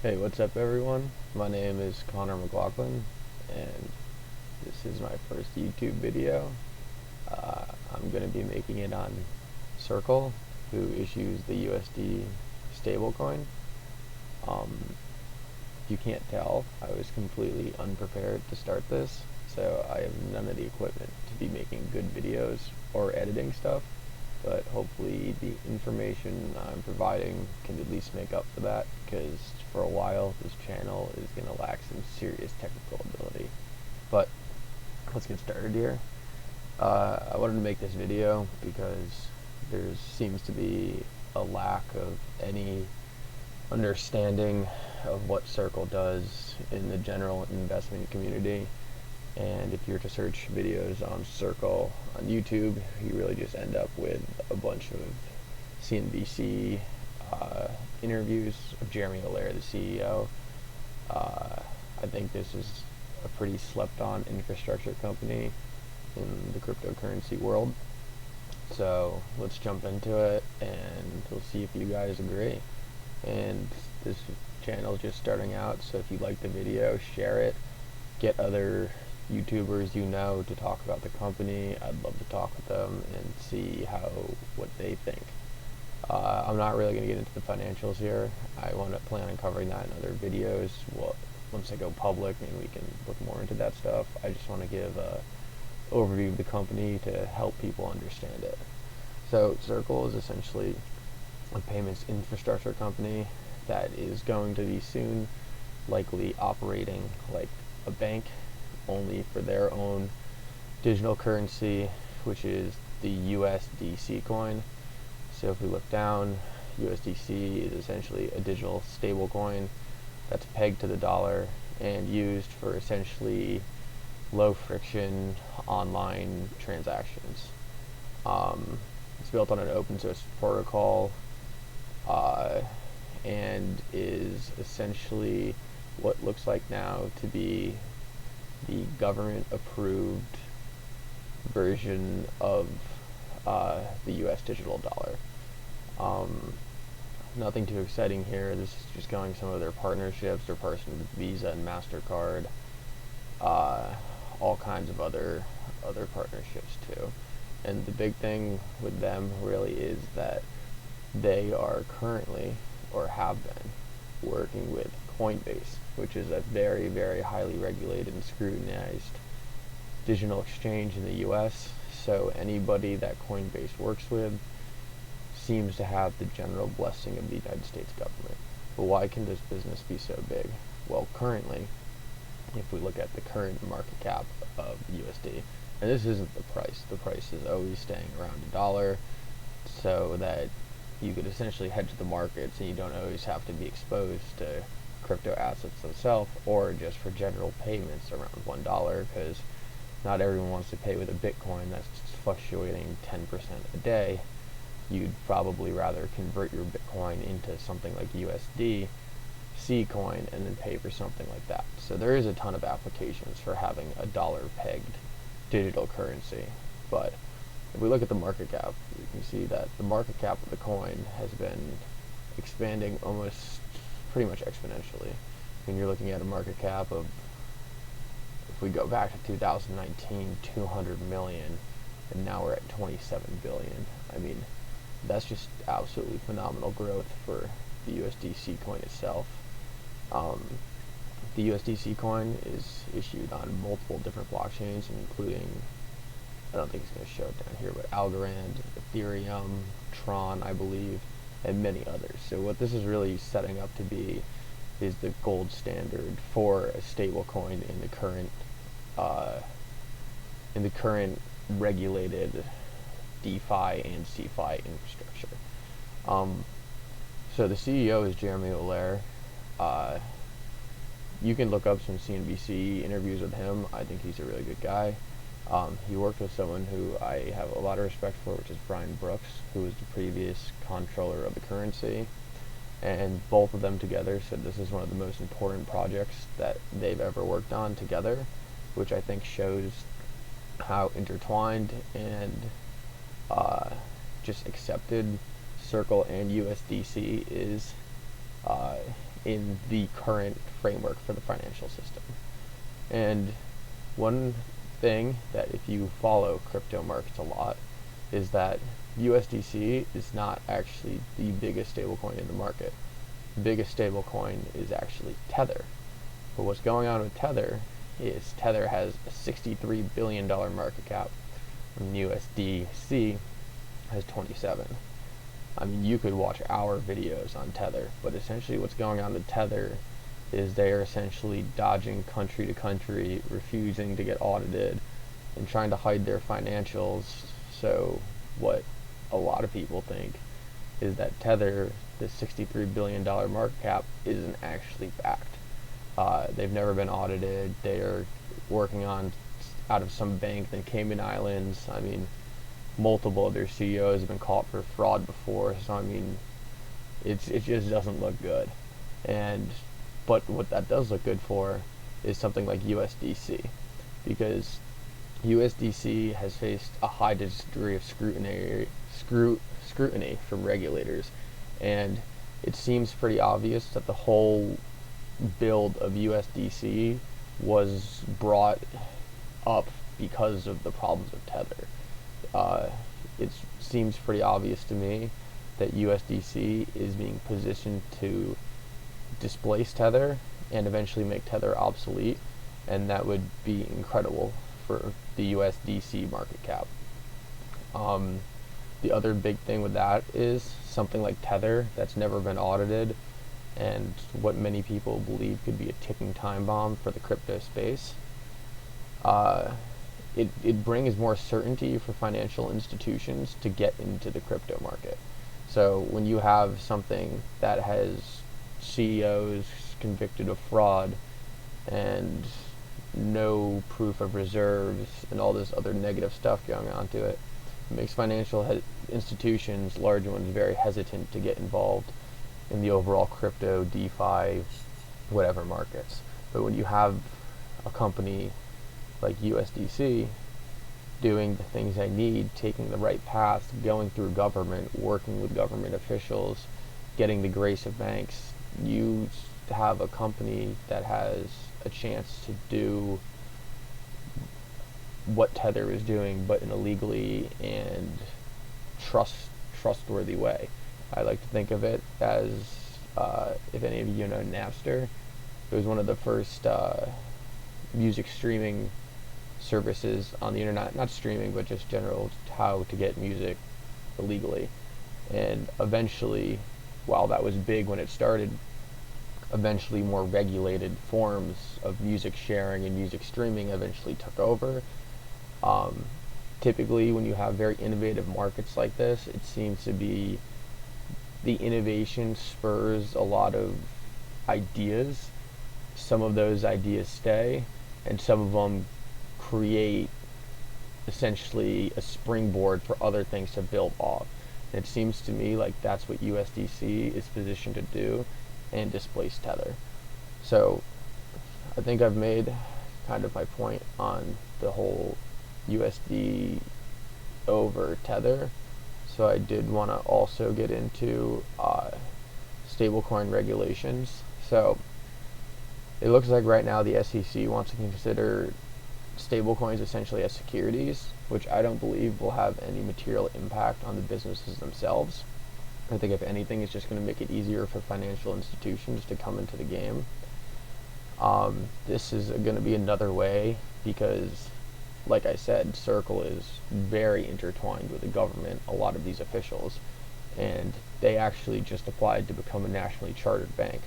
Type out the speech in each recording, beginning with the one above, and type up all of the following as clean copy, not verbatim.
Hey, what's up everyone? My name is Connor McLaughlin and this is my first YouTube video. I'm going to be making it on Circle, who issues the USD stablecoin. If you can't tell, I was completely unprepared to start this, so I have none of the equipment to be making good videos or editing stuff, but hopefully the information I'm providing can at least make up for that, because for a while this channel is going to lack some serious technical ability. But let's get started here. I wanted to make this video because there seems to be a lack of any understanding of what Circle does in the general investment community. And if you were to search videos on Circle on YouTube, you really just end up with a bunch of CNBC interviews of Jeremy Allaire, the CEO. I think this is a pretty slept-on infrastructure company in the cryptocurrency world. So let's jump into it and we'll see if you guys agree. And this channel is just starting out, so if you like the video, share it, get other YouTubers you know to talk about the company. I'd love to talk with them and see what they think. I'm not really going to get into the financials here. I want to plan on covering that in other videos. Well, once I go public and we can look more into that stuff. I just want to give a overview of the company to help people understand it. So Circle is essentially a payments infrastructure company that is going to be soon likely operating like a bank, only for their own digital currency, which is the USDC coin. So if we look down, USDC is essentially a digital stable coin that's pegged to the dollar and used for essentially low friction online transactions. It's built on an open source protocol and is essentially what looks like now to be the government approved version of the US digital dollar. Nothing too exciting here. This is just going some of their partnerships. They're partnering with Visa and MasterCard, all kinds of other partnerships too. And the big thing with them really is that they are currently, or have been, working with Coinbase, which is a very, very highly regulated and scrutinized digital exchange in the US. So anybody that Coinbase works with seems to have the general blessing of the United States government. But why can this business be so big? Well, currently, if we look at the current market cap of USD, and this isn't the price is always staying around $1, so that you could essentially hedge the markets and you don't always have to be exposed to crypto assets themselves, or just for general payments around $1, because not everyone wants to pay with a Bitcoin that's fluctuating 10% a day. You'd probably rather convert your Bitcoin into something like USDC coin and then pay for something like that. So there is a ton of applications for having a dollar pegged digital currency. But if we look at the market cap, you can see that the market cap of the coin has been expanding almost pretty much exponentially. And you're looking at a market cap of, if we go back to 2019, 200 million, and now we're at 27 billion. I mean, that's just absolutely phenomenal growth for the USDC coin itself. The USDC coin is issued on multiple different blockchains, including, I don't think it's going to show it down here, but Algorand, Ethereum, Tron, I believe, and many others. So what this is really setting up to be is the gold standard for a stable coin in the current regulated DeFi and CeFi infrastructure. So the CEO is Jeremy Allaire. You can look up some CNBC interviews with him. I think he's a really good guy. He worked with someone who I have a lot of respect for, which is Brian Brooks, who was the previous comptroller of the currency. And both of them together said this is one of the most important projects that they've ever worked on together, which I think shows how intertwined and just accepted Circle and USDC is in the current framework for the financial system. And one thing that, if you follow crypto markets a lot, is that USDC is not actually the biggest stablecoin in the market. The biggest stablecoin is actually Tether. But what's going on with Tether is Tether has a $63 billion market cap, and USDC has 27. I mean, you could watch our videos on Tether, but essentially what's going on with Tether is they are essentially dodging country to country, refusing to get audited, and trying to hide their financials. So what a lot of people think is that Tether, this $63 billion market cap, isn't actually backed. They've never been audited. They are working on out of some bank in the Cayman Islands. I mean, multiple of their CEOs have been caught for fraud before. So I mean, it just doesn't look good. But what that does look good for is something like USDC, because USDC has faced a high degree of scrutiny from regulators, and it seems pretty obvious that the whole build of USDC was brought up because of the problems of Tether. It seems pretty obvious to me that USDC is being positioned to displace Tether and eventually make Tether obsolete, and that would be incredible for the USDC market cap. The other big thing with that is something like Tether that's never been audited, and what many people believe could be a ticking time bomb for the crypto space. It brings more certainty for financial institutions to get into the crypto market. So when you have something that has CEOs convicted of fraud and no proof of reserves and all this other negative stuff going on to it, it makes financial institutions, large ones, very hesitant to get involved in the overall crypto, DeFi, whatever markets. But when you have a company like USDC doing the things they need, taking the right path, going through government, working with government officials, getting the grace of banks, you have a company that has a chance to do what Tether is doing, but in a legally and trustworthy way. I like to think of it as, if any of you know Napster, it was one of the first music streaming services on the internet, not streaming, but just general how to get music illegally. And eventually, while that was big when it started, eventually more regulated forms of music sharing and music streaming eventually took over. Typically, when you have very innovative markets like this, it seems to be the innovation spurs a lot of ideas. Some of those ideas stay, and some of them create essentially a springboard for other things to build off. And it seems to me like that's what USDC is positioned to do and displace Tether. So I think I've made kind of my point on the whole USD over Tether. So I did want to also get into stablecoin regulations. So it looks like right now the SEC wants to consider stablecoins essentially as securities, which I don't believe will have any material impact on the businesses themselves. I think if anything, it's just going to make it easier for financial institutions to come into the game. This is going to be another way because, like I said, Circle is very intertwined with the government, a lot of these officials, and they actually just applied to become a nationally chartered bank.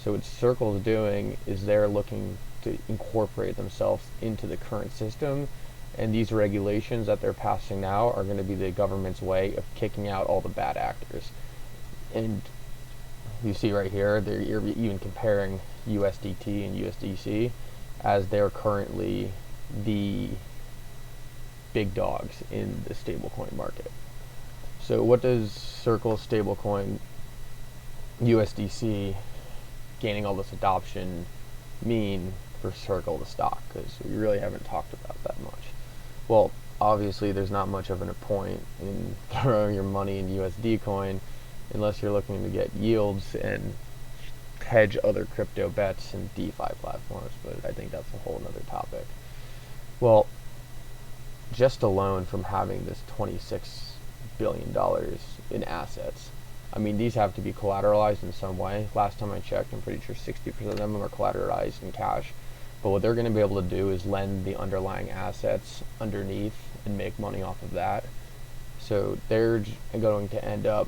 So what Circle is doing is they're looking to incorporate themselves into the current system, and these regulations that they're passing now are going to be the government's way of kicking out all the bad actors. And you see right here, they're even comparing USDT and USDC as they're currently the big dogs in the stablecoin market. So what does Circle stablecoin USDC gaining all this adoption mean for Circle the stock? Because we really haven't talked about that much. Well, obviously there's not much of a point in throwing your money in USD coin unless you're looking to get yields and hedge other crypto bets and DeFi platforms, but I think that's a whole nother topic. Well, just alone from having this $26 billion in assets, I mean, these have to be collateralized in some way. Last time I checked, I'm pretty sure 60% of them are collateralized in cash. But what they're going to be able to do is lend the underlying assets underneath and make money off of that. So they're going to end up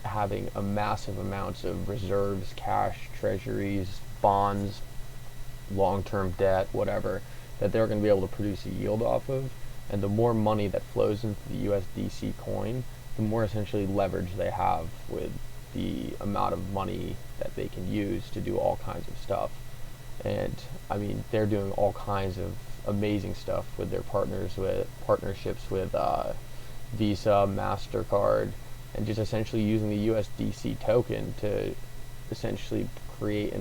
having a massive amounts of reserves, cash, treasuries, bonds, long-term debt, whatever, that they're going to be able to produce a yield off of. And the more money that flows into the USDC coin, the more essentially leverage they have with the amount of money that they can use to do all kinds of stuff. And I mean, they're doing all kinds of amazing stuff with their partnerships with Visa, MasterCard, and just essentially using the USDC token to essentially create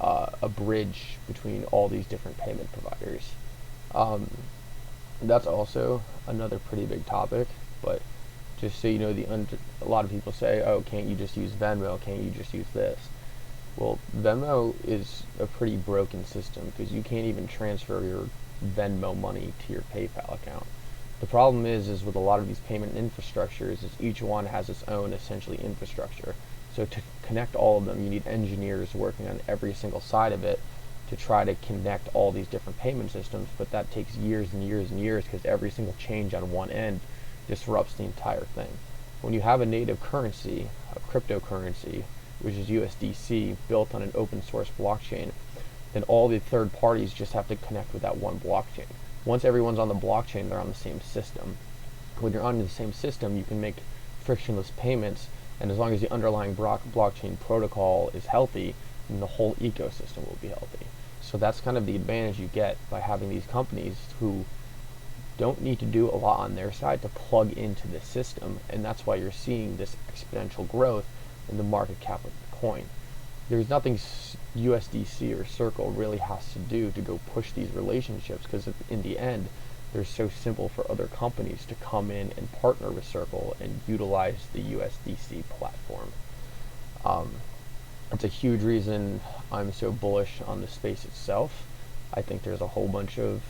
a bridge between all these different payment providers. That's also another pretty big topic, but just so you know, a lot of people say, oh, can't you just use Venmo? Can't you just use this? Well, Venmo is a pretty broken system because you can't even transfer your Venmo money to your PayPal account. The problem is with a lot of these payment infrastructures is each one has its own essentially infrastructure. So to connect all of them, you need engineers working on every single side of it to try to connect all these different payment systems, but that takes years and years and years because every single change on one end disrupts the entire thing. When you have a native currency, a cryptocurrency, which is USDC, built on an open source blockchain, then all the third parties just have to connect with that one blockchain. Once everyone's on the blockchain, they're on the same system. When you're on the same system, you can make frictionless payments, and as long as the underlying blockchain protocol is healthy, then the whole ecosystem will be healthy. So that's kind of the advantage you get by having these companies who don't need to do a lot on their side to plug into the system, and that's why you're seeing this exponential growth in the market cap of the coin. There's nothing USDC or Circle really has to do to go push these relationships, because in the end, they're so simple for other companies to come in and partner with Circle and utilize the USDC platform. It's a huge reason I'm so bullish on the space itself. I think there's a whole bunch of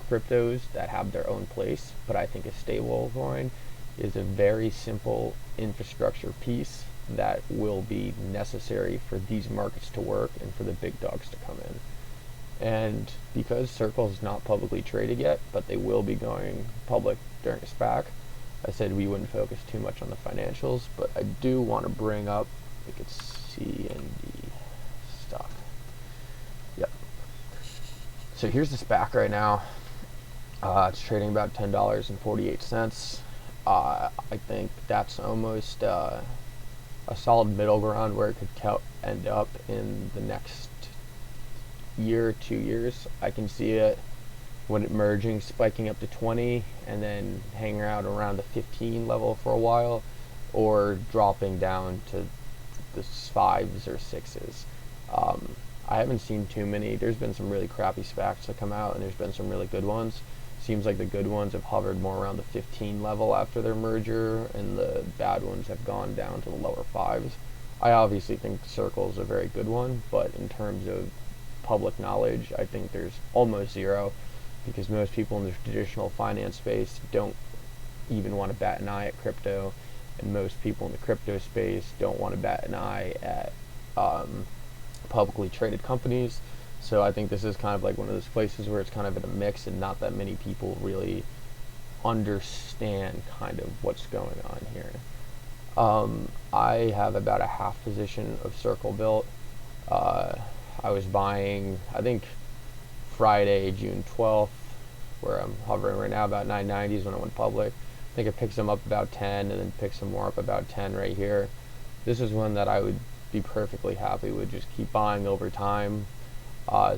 cryptos that have their own place, but I think a stablecoin is a very simple infrastructure piece that will be necessary for these markets to work and for the big dogs to come in. And because Circle is not publicly traded yet, but they will be going public during a SPAC, I said we wouldn't focus too much on the financials, but I do want to bring up, I think it's CND stock. Yep. So here's the SPAC right now. It's trading about $10.48. I think that's almost a solid middle ground where it could end up in the next year, 2 years. I can see it when it merging, spiking up to 20 and then hanging out around the 15 level for a while, or dropping down to the 5s or 6s. I haven't seen too many. There's been some really crappy SPACs that come out, and there's been some really good ones. Seems like the good ones have hovered more around the 15 level after their merger, and the bad ones have gone down to the lower 5s. I obviously think Circle is a very good one, but in terms of public knowledge, I think there's almost zero, because most people in the traditional finance space don't even want to bat an eye at crypto, and most people in the crypto space don't want to bat an eye at publicly traded companies. So I think this is kind of like one of those places where it's kind of in a mix, and not that many people really understand kind of what's going on here. I have about a half position of Circle built. I was buying, I think, Friday, June 12th, where I'm hovering right now, about 990s when it went public. I think it picks them up about 10 and then picks some more up about 10 right here. This is one that I would be perfectly happy with, just keep buying over time,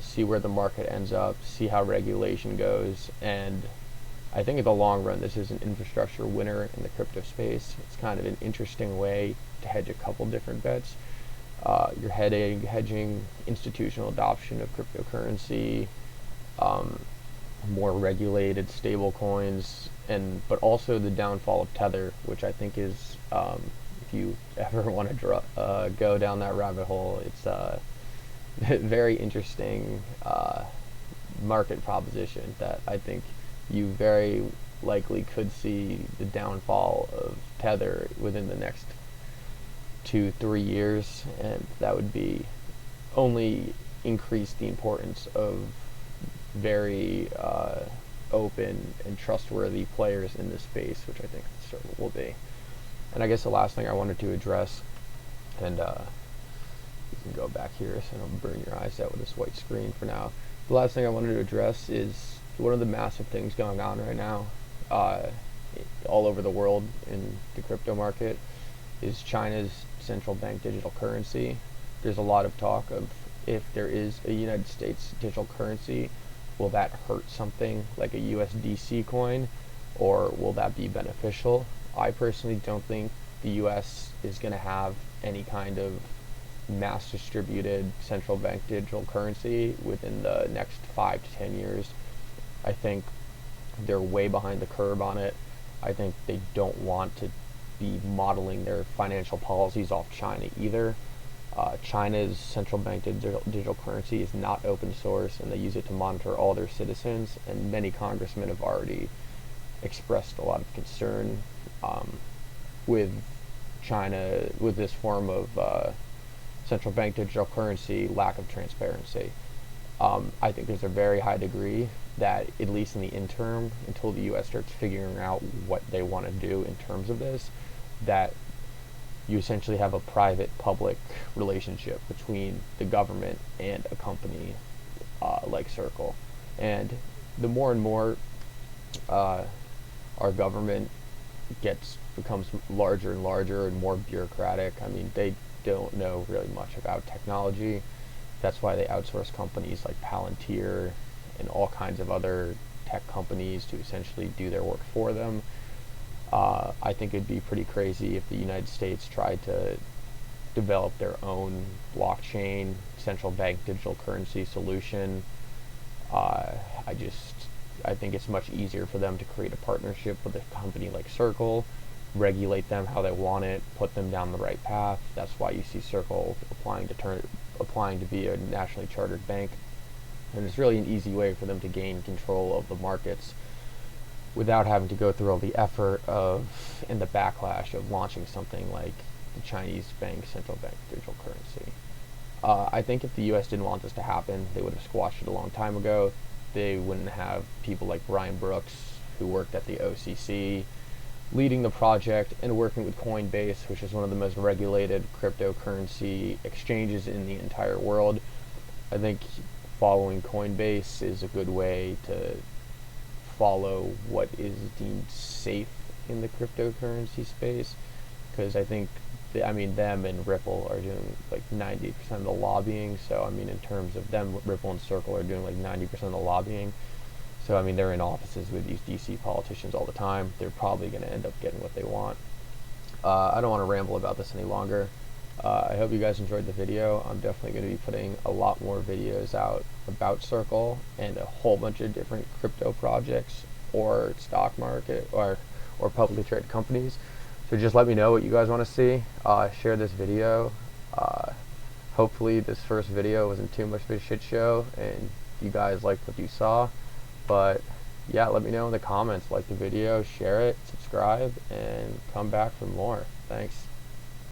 see where the market ends up, see how regulation goes, and I think in the long run this is an infrastructure winner in the crypto space. It's kind of an interesting way to hedge a couple different bets. You're hedging institutional adoption of cryptocurrency, more regulated stable coins, but also the downfall of Tether, which I think is, if if you ever want to go down that rabbit hole. It's a very interesting market proposition that I think you very likely could see the downfall of Tether within the next 2-3 years, and that would be only increase the importance of very open and trustworthy players in this space, which I think Circle will be. And I guess the last thing I wanted to address, and you can go back here so I don't burn your eyes out with this white screen for now. The last thing I wanted to address is one of the massive things going on right now all over the world in the crypto market is China's central bank digital currency. There's a lot of talk of if there is a United States digital currency, will that hurt something like a USDC coin, or will that be beneficial? I personally don't think the US is going to have any kind of mass distributed central bank digital currency within the next 5 to 10 years. I think they're way behind the curve on it. I think they don't want to be modeling their financial policies off China either. China's central bank digital currency is not open source, and they use it to monitor all their citizens, and many congressmen have already expressed a lot of concern with China, with this form of central bank digital currency, lack of transparency. I think there's a very high degree that, at least in the interim, until the US starts figuring out what they want to do in terms of this, that you essentially have a private-public relationship between the government and a company like Circle. And the more and more our government becomes larger and larger and more bureaucratic, I mean, they don't know really much about technology. That's why they outsource companies like Palantir and all kinds of other tech companies to essentially do their work for them. I think it'd be pretty crazy if the United States tried to develop their own blockchain central bank digital currency solution. I think it's much easier for them to create a partnership with a company like Circle, regulate them how they want it, put them down the right path. That's why you see Circle applying to be a nationally chartered bank. And it's really an easy way for them to gain control of the markets without having to go through all the effort of and the backlash of launching something like the Chinese bank central bank digital currency. I think if the US didn't want this to happen, they would have squashed it a long time ago. They wouldn't have people like Brian Brooks, who worked at the OCC, leading the project and working with Coinbase, which is one of the most regulated cryptocurrency exchanges in the entire world. I think following Coinbase is a good way to follow what is deemed safe in the cryptocurrency space, because I think them and Ripple are doing like 90% of the lobbying. So I mean, in terms of them, Ripple and Circle are doing like 90% of the lobbying. So I mean, they're in offices with these DC politicians all the time. They're probably going to end up getting what they want. I don't want to ramble about this any longer. I hope you guys enjoyed the video. I'm definitely going to be putting a lot more videos out about Circle and a whole bunch of different crypto projects or stock market or publicly traded companies. So just let me know what you guys want to see. Share this video. Hopefully this first video wasn't too much of a shit show and you guys liked what you saw. But yeah, let me know in the comments. Like the video, share it, subscribe, and come back for more. Thanks.